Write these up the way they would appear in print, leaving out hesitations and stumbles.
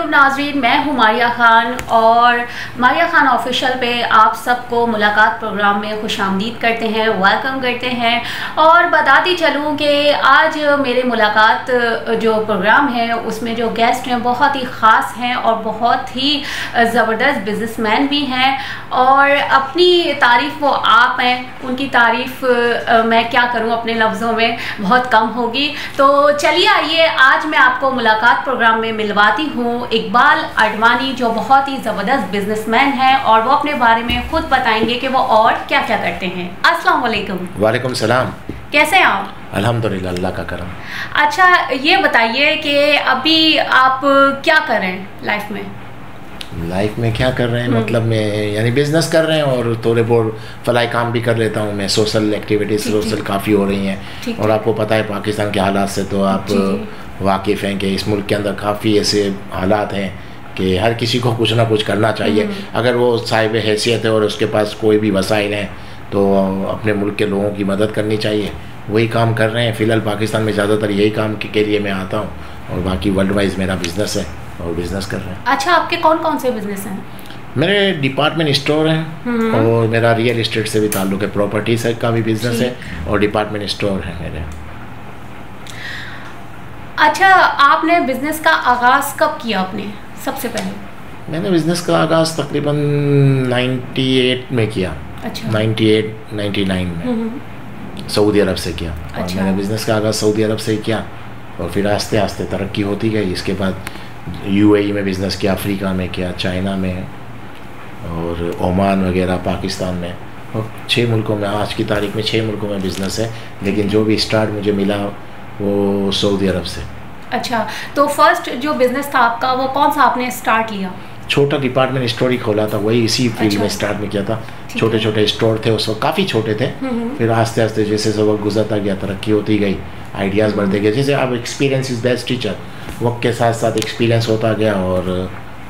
वालेकुम नाज़रीन, मैं हूँ मारिया ख़ान और मारिया ख़ान ऑफिशियल पे आप सबको मुलाकात प्रोग्राम में खुशामदीद करते हैं, वेलकम करते हैं। और बताती चलूँ कि आज मेरे मुलाकात जो प्रोग्राम है उसमें जो गेस्ट हैं बहुत ही ख़ास हैं और बहुत ही ज़बरदस्त बिज़नेसमैन भी हैं और अपनी तारीफ़ वो आप हैं, उनकी तारीफ़ मैं क्या करूँ अपने लफ्ज़ों में, बहुत कम होगी। तो चलिए आइए आज मैं आपको मुलाकात प्रोग्राम में मिलवाती हूँ इकबाल अडवाणी, जो बहुत ही ज़बरदस्त बिजनेसमैन हैं और वो अपने बारे में खुद बताएंगे कि वो और क्या क्या करते हैं। अस्सलाम वालेकुम। वालेकुम सलाम। कैसे हैं आप? अल्हम्दुलिल्लाह, अल्लाह का करम। अच्छा, ये बताइए कि अभी आप क्या कर रहे हैं लाइफ में? लाइफ में क्या कर रहे हैं मतलब मैं यानी बिज़नेस कर रहे हैं और थोड़े बहुत फलाई काम भी कर लेता हूँ मैं। सोशल एक्टिविटीज़ सोशल काफ़ी हो रही हैं और आपको पता है पाकिस्तान के हालात से तो आप वाकिफ़ हैं कि इस मुल्क के अंदर काफ़ी ऐसे हालात हैं कि हर किसी को कुछ ना कुछ करना चाहिए। अगर वो साहिब हैसियत है और उसके पास कोई भी वसाइल हैं तो अपने मुल्क के लोगों की मदद करनी चाहिए। वही काम कर रहे हैं। फ़िलहाल पाकिस्तान में ज़्यादातर यही काम के लिए मैं आता हूँ और बाकी वर्ल्ड वाइज मेरा बिज़नेस है और बिज़नेस कर रहे हैं। अच्छा, आपके कौन कौन से बिज़नेस हैं? मेरे डिपार्टमेंट स्टोर है और मेरा रियल इस्टेट से भी ताल्लुक़ है, प्रॉपर्टीज़ का भी बिज़नेस है और डिपार्टमेंट स्टोर है मेरे। अच्छा, आपने बिज़नेस का आगाज़ कब किया आपने सबसे पहले? मैंने बिज़नेस का आगाज़ तकरीबन 98 में किया। अच्छा। 98-99 में सऊदी अरब से किया। अच्छा। और मैंने बिज़नेस का आगाज़ सऊदी अरब से ही किया और फिर आस्ते आस्ते तरक्की होती गई। इसके बाद UAE में बिज़नेस किया, अफ्रीका में किया, चाइना में और ओमान वगैरह, पाकिस्तान में और 6 मुल्कों में। आज की तारीख में 6 मुल्कों में बिज़नेस है, लेकिन जो भी स्टार्ट मुझे मिला वो सऊदी अरब से। अच्छा, तो फर्स्ट जो बिज़नेस था आपका वो कौन सा आपने स्टार्ट लिया? छोटा डिपार्टमेंट स्टोर ही खोला था, वही इसी फील्ड में स्टार्ट में किया था। छोटे छोटे स्टोर थे उस वक्त, काफ़ी छोटे थे। फिर आस्ते आस्ते जैसे सब वक्त गुजरता गया तरक्की होती गई, आइडियाज़ बढ़ते गए। जैसे अब एक्सपीरियंस इज़ बेस्ट टीचर, वक्त के साथ साथ एक्सपीरियंस होता गया और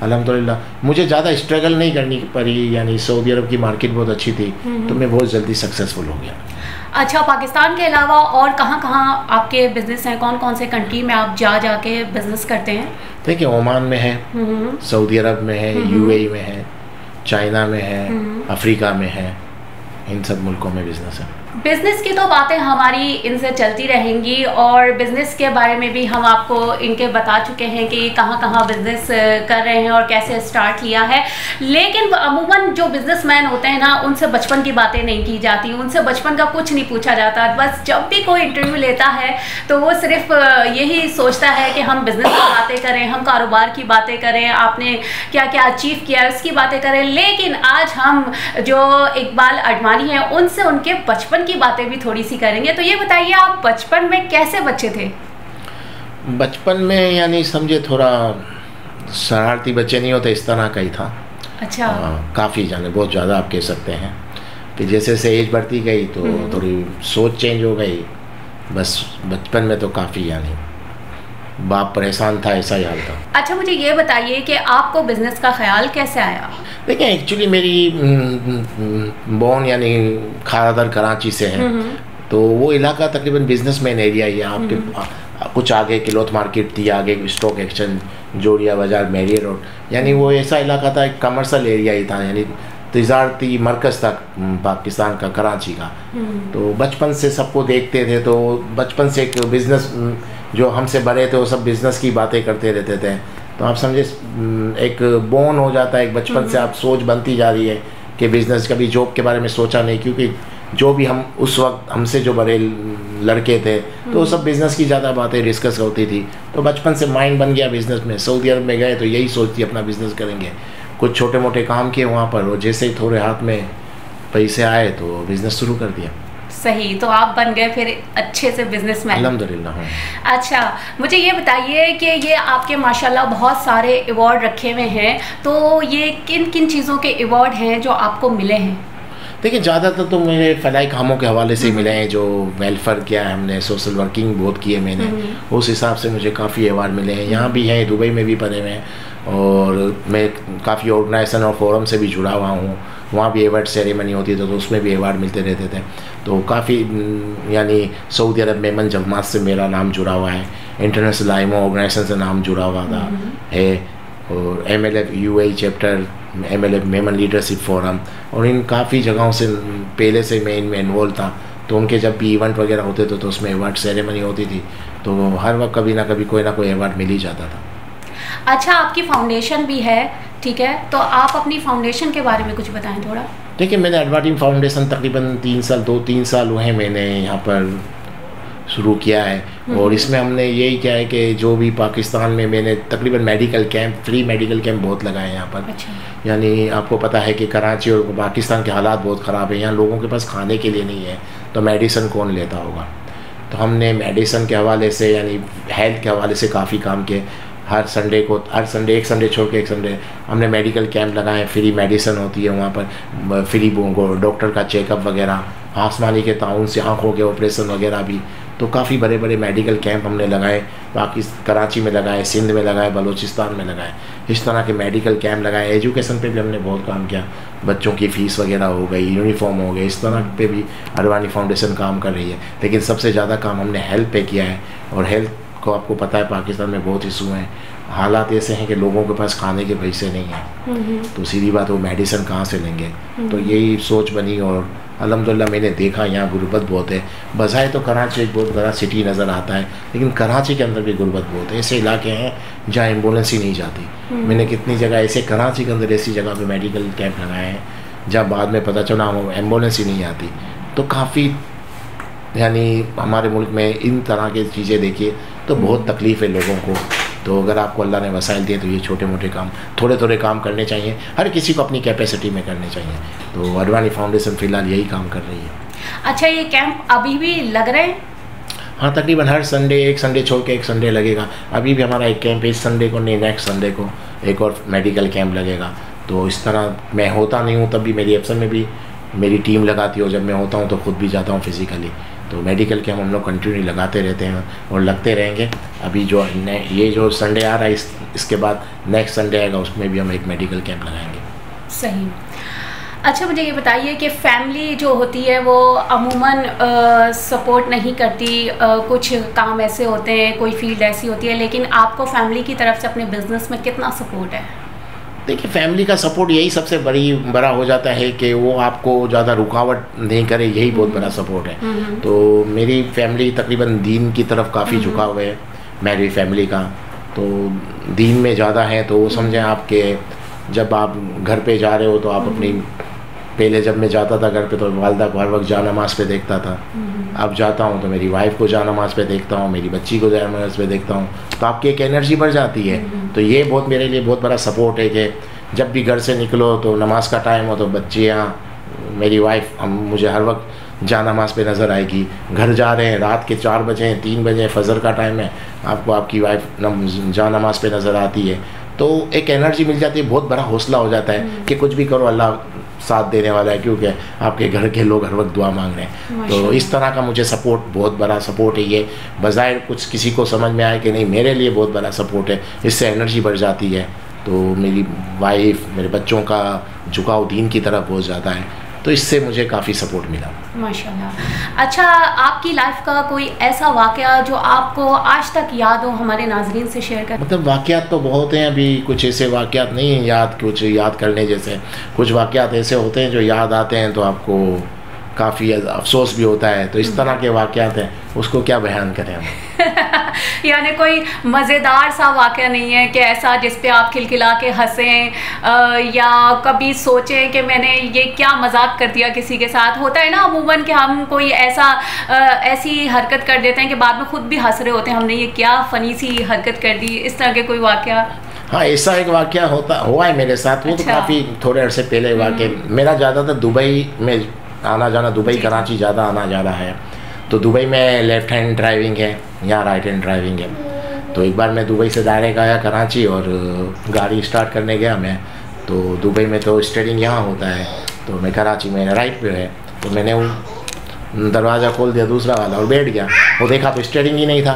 अल्हम्दुलिल्लाह मुझे ज़्यादा स्ट्रगल नहीं करनी पड़ी। यानी सऊदी अरब की मार्केट बहुत अच्छी थी तो मैं बहुत जल्दी सक्सेसफुल हो गया। अच्छा, पाकिस्तान के अलावा और कहाँ आपके बिज़नेस हैं? कौन कौन से कंट्री में आप जाके बिज़नेस करते हैं? देखिए, ओमान में है, सऊदी अरब में है, UAE में है, चाइना में है, अफ्रीका में है, इन सब मुल्कों में बिज़नेस है। बिज़नेस की तो बातें हमारी इनसे चलती रहेंगी और बिज़नेस के बारे में भी हम आपको इनके बता चुके हैं कि कहाँ बिज़नेस कर रहे हैं और कैसे स्टार्ट लिया है। लेकिन अमूमन जो बिज़नेसमैन होते हैं ना, उनसे बचपन की बातें नहीं की जाती, उनसे बचपन का कुछ नहीं पूछा जाता। बस जब भी कोई इंटरव्यू लेता है तो वो सिर्फ यही सोचता है कि हम बिज़नेस की बातें करें, हम कारोबार की बातें करें, आपने क्या क्या अचीव किया है उसकी बातें करें। लेकिन आज हम जो इकबाल अडवाणी हैं उनसे उनके बचपन की बातें भी थोड़ी सी करेंगे। तो ये बताइए, आप बचपन में कैसे बच्चे थे? बचपन में यानी समझे थोड़ा शरारती बच्चे नहीं होते, इस तरह का ही था। अच्छा। काफ़ी जाने बहुत ज़्यादा आप कह सकते हैं कि जैसे जैसे एज बढ़ती गई तो थोड़ी सोच चेंज हो गई। बस बचपन में तो काफ़ी यानी बाप परेशान था, ऐसा ही हाल था। अच्छा, मुझे ये बताइए कि आपको बिज़नेस का ख्याल कैसे आया? देखिए, एक्चुअली मेरी बोर्न यानी खारादर कराची से है तो वो इलाका तकरीबन बिजनेसमैन एरिया ही है। आपके कुछ आगे क्लॉथ मार्केट थी, आगे स्टॉक एक्सचेंज, जोड़िया बाज़ार, मेरी रोड, यानी वो ऐसा इलाका था, एक कमर्शियल एरिया ही था, यानी तिजारती मरकज़ था पाकिस्तान का, कराची का। तो बचपन से सबको देखते थे तो बचपन से एक बिज़नेस, जो हमसे बड़े थे वो सब बिज़नेस की बातें करते रहते थे। तो आप समझे एक बोन हो जाता है, एक बचपन से आप सोच बनती जा रही है कि बिज़नेस। कभी जॉब के बारे में सोचा नहीं, क्योंकि जो भी हम उस वक्त हमसे जो बड़े लड़के थे तो सब बिज़नेस की ज़्यादा बातें डिस्कस होती थी। तो बचपन से माइंड बन गया बिज़नेस में। सऊदी अरब में गए तो यही सोचती अपना बिज़नेस करेंगे। कुछ छोटे मोटे काम किए वहाँ पर और जैसे ही थोड़े हाथ में पैसे आए तो बिज़नेस शुरू कर दिया। सही, तो आप बन गए फिर अच्छे से बिजनेसमैन। अल्हम्दुलिल्लाह। अच्छा, मुझे ये बताइए कि ये आपके माशाल्लाह बहुत सारे अवार्ड रखे हुए हैं, तो ये किन किन चीज़ों के अवार्ड हैं जो आपको मिले हैं? देखिए, ज़्यादातर तो मेरे फलाई कामों के हवाले से मिले हैं, जो वेलफेयर किया है हमने, सोशल वर्किंग बहुत की है मैंने, उस हिसाब से मुझे काफ़ी अवार्ड मिले हैं। यहाँ भी हैं, दुबई में भी पड़े हुए हैं और मैं काफ़ी ऑर्गेनाइजेशन और फोरम से भी जुड़ा हुआ हूँ। वहाँ भी अवार्ड सेरेमनी होती थी तो उसमें भी अवार्ड मिलते रहते थे। तो काफ़ी यानी सऊदी अरब मेमन जमात से मेरा नाम जुड़ा हुआ है, इंटरनेशनल आइमो ऑर्गेनाइजेशन से नाम जुड़ा हुआ था है, और MLF UAE chapter, MLF Memon leadership forum, और इन काफ़ी जगहों से पहले से मैं इनमें इन्वॉल्व था। तो उनके जब भी इवेंट वगैरह होते थे तो उसमें अवार्ड सेरेमनी होती थी, तो हर वक्त कभी ना कभी कोई ना कोई अवार्ड मिल ही जाता था। अच्छा, आपकी फाउंडेशन भी है, ठीक है, तो आप अपनी फाउंडेशन के बारे में कुछ बताएं थोड़ा। देखिए, मैंने एडवर्टीम फाउंडेशन तकरीबन 2-3 साल हुए हैं मैंने यहाँ पर शुरू किया है। और इसमें हमने यही किया है कि जो भी पाकिस्तान में मैंने तकरीबन medical camp, free medical camp बहुत लगाए हैं यहाँ पर। अच्छा। यानी आपको पता है कि कराची और पाकिस्तान के हालात बहुत ख़राब है, यहाँ लोगों के पास खाने के लिए नहीं है, तो मेडिसिन कौन लेता होगा। तो हमने मेडिसिन के हवाले से यानी हेल्थ के हवाले से काफ़ी काम किए। हर संडे एक संडे छोड़ के एक संडे हमने मेडिकल कैंप लगाए, फ्री मेडिसिन होती है वहाँ पर, फ्री डॉक्टर का चेकअप वगैरह, आसमानी के ताउन से आँखों के ऑपरेशन वगैरह भी। तो काफ़ी बड़े बड़े मेडिकल कैंप हमने लगाए, बाकी कराची में लगाए, सिंध में लगाए, बलूचिस्तान में लगाए, इस तरह के मेडिकल कैंप लगाए। एजुकेशन पे भी हमने बहुत काम किया, बच्चों की फ़ीस वगैरह हो गई, यूनिफॉर्म हो गए, इस तरह पे भी अडवाणी फाउंडेशन काम कर रही है। लेकिन सबसे ज़्यादा काम हमने हेल्थ पे किया है। और हेल्थ को आपको पता है पाकिस्तान में बहुत इशू हैं, हालात ऐसे हैं कि लोगों के पास खाने के पैसे नहीं हैं, तो सीधी बात वो मेडिसिन कहाँ से लेंगे। तो यही सोच बनी और अल्हम्दुलिल्लाह मैंने देखा यहाँ गुर्बत बहुत है। बजाय तो कराची एक बहुत बड़ा सिटी नज़र आता है, लेकिन कराची के अंदर भी गुर्बत बहुत है। ऐसे इलाके हैं जहाँ एम्बुलेंस ही नहीं जाती। मैंने कितनी जगह ऐसे कराची के अंदर ऐसी जगह पे मेडिकल कैंप लगाए हैं जहाँ बाद में पता चला एम्बुलेंस ही नहीं आती। तो काफ़ी यानी हमारे मुल्क में इन तरह की चीज़ें देखिए तो बहुत तकलीफ़ है लोगों को। तो अगर आपको अल्लाह ने वसाइल दिए तो ये छोटे मोटे काम, थोड़े थोड़े काम करने चाहिए, हर किसी को अपनी कैपेसिटी में करने चाहिए। तो अडवाणी फाउंडेशन फ़िलहाल यही काम कर रही है। अच्छा, ये कैंप अभी भी लग रहे हैं? हाँ, तकरीबन हर संडे, एक संडे छोड़ के एक संडे लगेगा। अभी भी हमारा एक कैंप इस संडे को नहीं, नेक्स्ट संडे को एक और मेडिकल कैंप लगेगा। तो इस तरह मैं होता नहीं हूँ तब भी मेरी एब्सेंस में भी मेरी टीम लगाती है, और जब मैं होता हूँ तो ख़ुद भी जाता हूँ फिज़िकली। तो मेडिकल कैंप हम लोग कंटिन्यू लगाते रहते हैं और लगते रहेंगे। अभी जो ये जो संडे आ रहा है इसके बाद नेक्स्ट संडे आएगा, उसमें भी हम एक मेडिकल कैंप लगाएंगे। सही। अच्छा, मुझे ये बताइए कि फैमिली जो होती है वो अमूमन सपोर्ट नहीं करती, कुछ काम ऐसे होते हैं, कोई फील्ड ऐसी होती है, लेकिन आपको फैमिली की तरफ से अपने बिज़नेस में कितना सपोर्ट है? देखिए, फैमिली का सपोर्ट यही सबसे बड़ा हो जाता है कि वो आपको ज़्यादा रुकावट नहीं करे, यही बहुत बड़ा सपोर्ट है। तो मेरी फैमिली तकरीबन दीन की तरफ काफ़ी झुकाव है मेरी फैमिली का। तो दीन में ज़्यादा है, तो वो समझें आपके जब आप घर पे जा रहे हो तो आप अपनी, पहले जब मैं जाता था घर पे तो वालदा को हर वक्त जा नमाज पे देखता था। अब जाता हूँ तो मेरी वाइफ को जा नमाज पे देखता हूँ, मेरी बच्ची को जा नमाज पे देखता हूँ, तो आपकी एक एनर्जी बढ़ जाती है। तो ये बहुत मेरे लिए बहुत बड़ा सपोर्ट है कि जब भी घर से निकलो तो नमाज का टाइम हो तो बच्चियाँ, मेरी वाइफ, मुझे हर वक्त जा नमाज पे नज़र आएगी। घर जा रहे हैं, रात के 4 बजे 3 बजे फजर का टाइम है, आपको आपकी वाइफ जा नमाज पे नज़र आती है। तो एक एनर्जी मिल जाती है, बहुत बड़ा हौसला हो जाता है कि कुछ भी करो अल्लाह साथ देने वाला है, क्योंकि आपके घर के लोग हर वक्त दुआ मांग रहे हैं। तो इस तरह का मुझे सपोर्ट, बहुत बड़ा सपोर्ट है ये। बज़ाहिर कुछ किसी को समझ में आए कि नहीं, मेरे लिए बहुत बड़ा सपोर्ट है, इससे एनर्जी बढ़ जाती है। तो मेरी वाइफ, मेरे बच्चों का झुकाव दीन की तरफ बहुत ज़्यादा है, तो इससे मुझे काफ़ी सपोर्ट मिला माशाल्लाह। अच्छा, आपकी लाइफ का कोई ऐसा वाक़या जो आपको आज तक याद हो, हमारे नाजरीन से शेयर कर? मतलब वाक़यात तो बहुत हैं, अभी कुछ ऐसे वाक़यात नहीं हैं याद, कुछ याद करने जैसे। कुछ वाक़यात ऐसे होते हैं जो याद आते हैं तो आपको काफ़ी अफसोस भी होता है। तो इस तरह के वाक़यात हैं, उसको क्या बयान करें हम। यानी कोई मज़ेदार सा वाक़या नहीं है कि ऐसा जिस पे आप खिलखिला के हंसें या कभी सोचें कि मैंने ये क्या मजाक कर दिया किसी के साथ? होता है ना अमूमन कि हम कोई ऐसी हरकत कर देते हैं कि बाद में खुद भी हंस रहे होते हैं, हमने ये क्या फ़नी सी हरकत कर दी। इस तरह के कोई वाक़या? हाँ, ऐसा एक वाक़या हुआ है मेरे साथ। वो अच्छा। तो काफ़ी थोड़े अर्से पहले वाक़या। मेरा ज़्यादातर दुबई में आना जाना, दुबई कराची ज़्यादा आना जाना है। तो दुबई में लेफ़्ट हैंड ड्राइविंग है, यहाँ राइट हैंड ड्राइविंग है। तो एक बार मैं दुबई से डायरेक्ट आया कराची और गाड़ी स्टार्ट करने गया मैं, तो दुबई में तो स्टीयरिंग यहाँ होता है, तो मैं कराची में राइट पे है, तो मैंने वो दरवाज़ा खोल दिया दूसरा वाला और बैठ गया। वो देखा तो स्टीयरिंग ही नहीं था।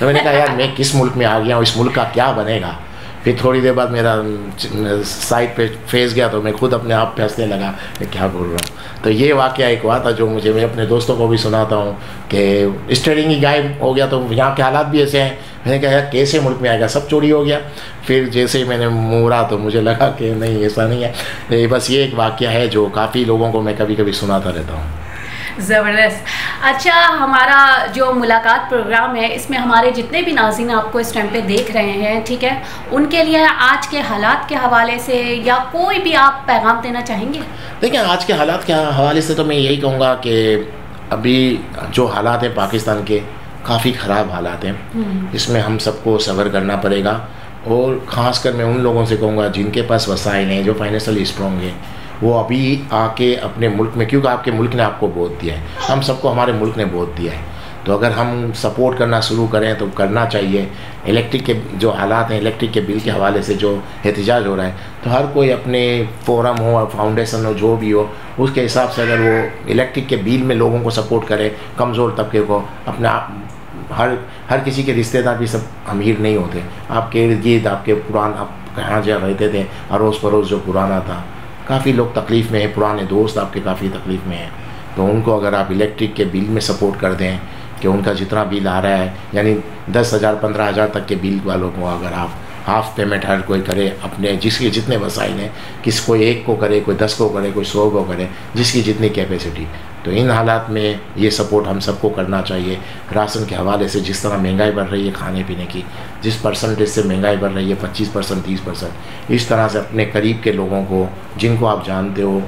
तो मैंने कहा यार मैं किस मुल्क में आ गया हूँ, इस मुल्क का क्या बनेगा। फिर थोड़ी देर बाद मेरा साइड पे फेस गया तो मैं खुद अपने आप पे हंसने लगा, मैं क्या बोल रहा हूँ। तो ये वाक़या एक हुआ था जो मैं अपने दोस्तों को भी सुनाता हूँ कि स्टीयरिंग ही गायब हो गया, तो यहाँ के हालात भी ऐसे हैं। मैंने कहा यार कैसे मुल्क में आएगा, सब चोरी हो गया। फिर जैसे ही मैंने मुड़ा तो मुझे लगा कि नहीं ऐसा नहीं है। बस ये एक वाक़या है जो काफ़ी लोगों को मैं कभी कभी सुनाता रहता हूँ। ज़बरदस्त। अच्छा, हमारा जो मुलाकात प्रोग्राम है इसमें हमारे जितने भी नाज़रीन आपको इस टाइम पे देख रहे हैं, ठीक है, उनके लिए आज के हालात के हवाले से या कोई भी आप पैगाम देना चाहेंगे? देखिए, आज के हालात के हवाले से तो मैं यही कहूँगा कि अभी जो हालात हैं पाकिस्तान के काफ़ी ख़राब हालात हैं। इसमें हम सबको सब्र करना पड़ेगा और ख़ासकर मैं उन लोगों से कहूँगा जिनके पास वसाइल हैं, जो फाइनेंशियली स्ट्रॉन्ग हैं, वो अभी आके अपने मुल्क में, क्योंकि आपके मुल्क ने आपको बहुत दिया है, हम सबको हमारे मुल्क ने बहुत दिया है, तो अगर हम सपोर्ट करना शुरू करें तो करना चाहिए। इलेक्ट्रिक के जो हालात हैं, इलेक्ट्रिक के बिल के हवाले से जो एहतजाज हो रहा है, तो हर कोई अपने फोरम हो, फाउंडेशन हो, जो भी हो, उसके हिसाब से अगर वो इलेक्ट्रिक के बिल में लोगों को सपोर्ट करे, कमज़ोर तबके को, अपने आप हर किसी के रिश्तेदार भी सब अमीर नहीं होते। आपके इर्द गिर्द आपके पुरान, आप कहाँ जा रहते थे, अड़ोस पड़ोस जो पुराना था, काफ़ी लोग तकलीफ़ में हैं, पुराने दोस्त आपके काफ़ी तकलीफ़ में हैं, तो उनको अगर आप इलेक्ट्रिक के बिल में सपोर्ट कर दें कि उनका जितना बिल आ रहा है, यानी 10,000 15,000 तक के बिल वालों को अगर आप हाफ़ पेमेंट हर कोई करे, अपने जिसके जितने वसाइल हैं, कोई 1 को करे, कोई 10 को करे, कोई 100 को करे, जिसकी जितनी कैपेसिटी, तो इन हालात में ये सपोर्ट हम सबको करना चाहिए। राशन के हवाले से जिस तरह महंगाई बढ़ रही है खाने पीने की, जिस परसेंटेज से महंगाई बढ़ रही है 25% 30%, इस तरह से अपने करीब के लोगों को, जिनको आप जानते हो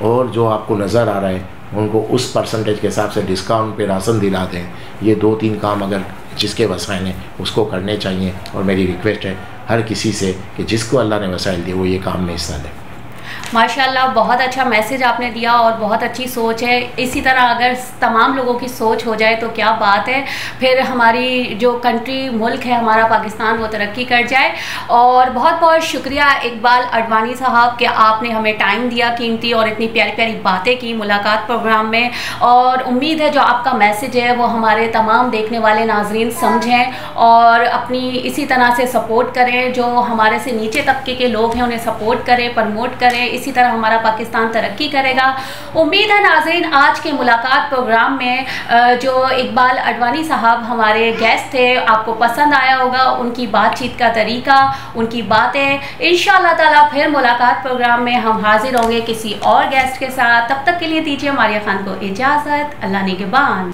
और जो आपको नज़र आ रहा है, उनको उस परसेंटेज के हिसाब से डिस्काउंट पे राशन दिला दें। ये 2-3 काम अगर जिसके वसाइल हैं उसको करने चाहिए, और मेरी रिक्वेस्ट है हर किसी से कि जिसको अल्लाह ने वसाइल दिए वो ये काम में हिस्सा लें। माशाल्लाह, बहुत अच्छा मैसेज आपने दिया और बहुत अच्छी सोच है। इसी तरह अगर तमाम लोगों की सोच हो जाए तो क्या बात है, फिर हमारी जो कंट्री, मुल्क है हमारा पाकिस्तान, वो तरक्की कर जाए। और बहुत बहुत शुक्रिया इकबाल अडवाणी साहब कि आपने हमें टाइम दिया कीमती और इतनी प्यारी प्यारी बातें की मुलाकात प्रोग्राम में। और उम्मीद है जो आपका मैसेज है वो हमारे तमाम देखने वाले नाजरीन समझें और अपनी इसी तरह से सपोर्ट करें, जो हमारे से नीचे तबके के लोग हैं उन्हें सपोर्ट करें, प्रमोट करें। इसी तरह हमारा पाकिस्तान तरक्की करेगा। उम्मीद है नाज़रीन आज के मुलाकात प्रोग्राम में जो इकबाल अडवाणी साहब हमारे गेस्ट थे आपको पसंद आया होगा, उनकी बातचीत का तरीका, उनकी बातें। इंशाअल्लाह ताला फिर मुलाकात प्रोग्राम में हम हाजिर होंगे किसी और गेस्ट के साथ। तब तक के लिए दीजिए मारिया खान को इजाज़त। अल्लाह निगहबान।